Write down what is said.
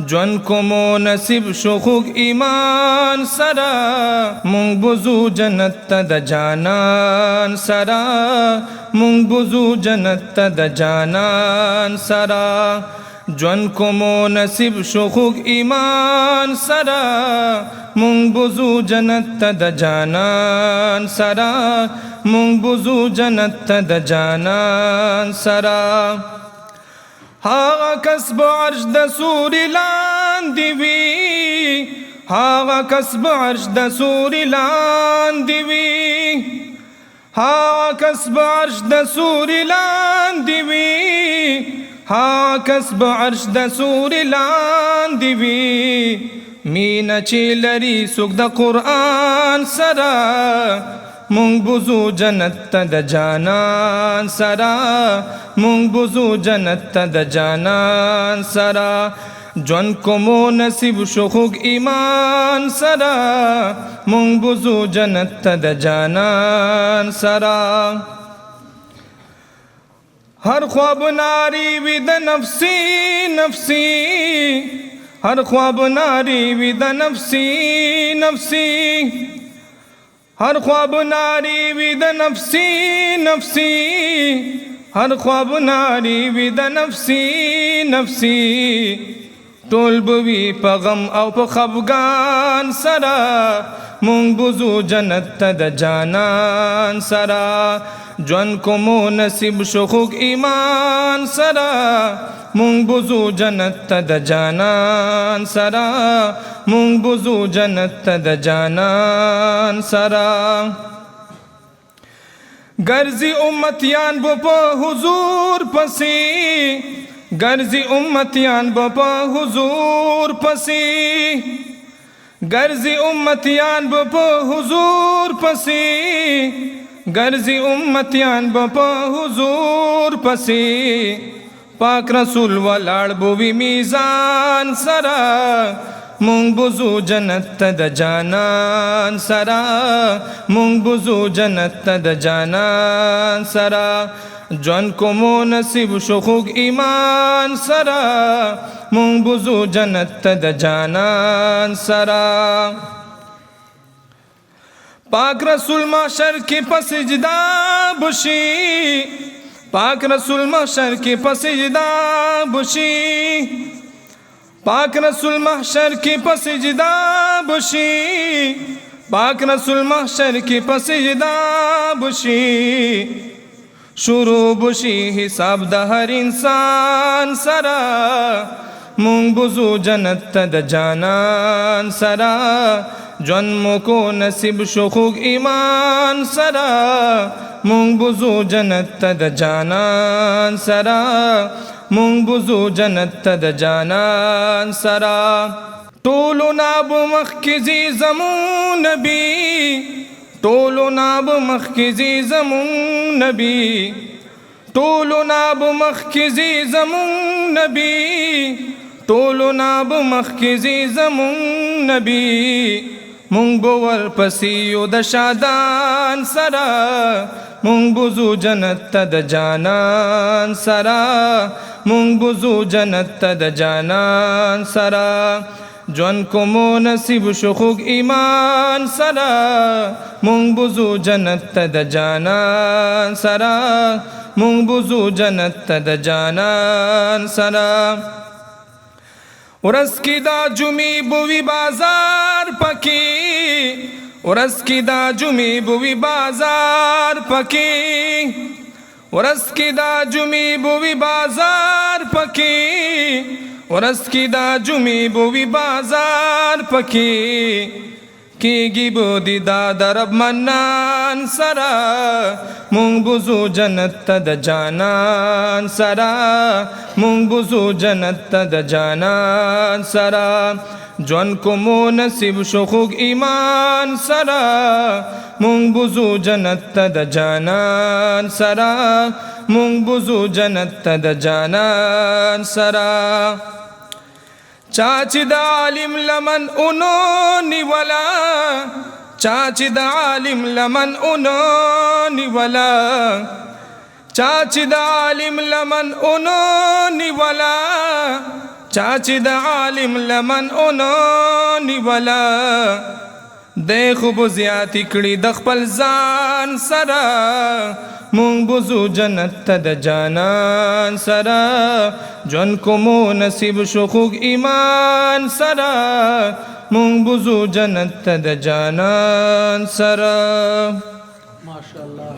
جون کومو نصیب شو خوږ ایمان سره مونږ بوزو جنت ته د جانان سره مونږ بوزو جنت ته د جانان سره جون کومو نصیب شو خوږ ایمان سره مونږ بوزو جنت ته د جانان سره مونږ بوزو جنت ته د جانان سره هاغه کسب عرش د سوري لاندې وي هاغه کسب عرش د سوري لاندې وي هاغه کسب عرش د سوري لاندې وي هاغه کسب عرش د سوري لاندې وي مینه چې لري څوک د قرآن سره مونږ بوزو جنت ته د جانان سره مونږ بوزو جنت ته د جانان سره ژوند کومو نصیب شو خوږ ایمان سره مونږ بوزو جنت ته د جانان سره هر خواب ناری وي د نفسي نفسي هر خواب ناری وي د نفسي نفسي هر خواب ناری وي د نفسي نفسي هر خواب ناری وي د نفسي نفسي ټول بوي په غم او په خفګان سره مونږ بوزو جنت ته د جانان سره ژوند کومو نصیب شو خوږ ایمان سره مونږ بوزو جنت ته د جانان سره مونږ بوزو جنت ته د جانان سره ګرځي امتیان بو په حضور پسې ګرځي امتیان بو په حضور پسې ګرځي امتیان بو په حضور پسې ګرځي امتیان بو په حضور پسې پاک رسول ولاړ بووي میزان سره مونږ بوزو جنت ته د جانان سره مونږ بوزو جنت ته د جانان سره ژوند کومو نصیب شو خوږ ایمان سره مونږ بوزو جنت ته د جانان سره پاک رسول محشر کې په سجدا بشي پاک رسول محشر کې په سجدا بشي پاک رسول محشر کې په سجدا بشي پاک رسول محشر کې په سجدا بشي شروع بشي حساب د هر انسان سره مونږ بوزو جنت ته د جانان سره ژوند مو کو نصیب شو خوږ ایمان سره مونږ بوزو جنت ته د جانان سره مونږ بوزو جنت ته د جانان سره ټولو ناب مخکې ځي زمون نبي ټولو ناب مخکې ځي زمون نبي ټولو ناب مخکې ځي زمون نبي ټولو ناب مخکې ځي زمون نبي مونږ به ورپسې یو د شادان سره مونږ بوزو جنت ته د جانان سره مونږ بوزو جنت ته د جانان سره ژوند کومو نصیب شو خوږ ایمان سره مونږ بوزو جنت ته د جانان سره مونږ بوزو جنت ته د جانان سره ورځ کې دا جمعې بوي بازار پکې ورځ کې دا جمعې بوي بازار پکې ورځ کې دا جمعې بوي بازار پکې ورځ کې دا جمعې بوي بازار پکې کېږي به دیدار د رب منان سره مونږ بوزو جنت ته د جانان سره مونږ بوزو جنت ته د جانان سره ژوند کومو نصیب شو خوږ ایمان سره مونږ بوزو جنت ته د جانان سره مونږ بوزو جنت ته د جانان سره چا چې د عالم لمن اونو نیولا چا چې د عالم لمن اونو نیولا چا چې د عالم لمن اونو نیولا چاچی د عالم لمن اونو نیولا دی خوب زیاتی کړي د خپل ځان سره مونږ بوزو جنت ته د جانان سره ژوند کومو نصیب شو خوږ ایمان سره مونږ بوزو جنت ته د جانان سره. ماشاءالله.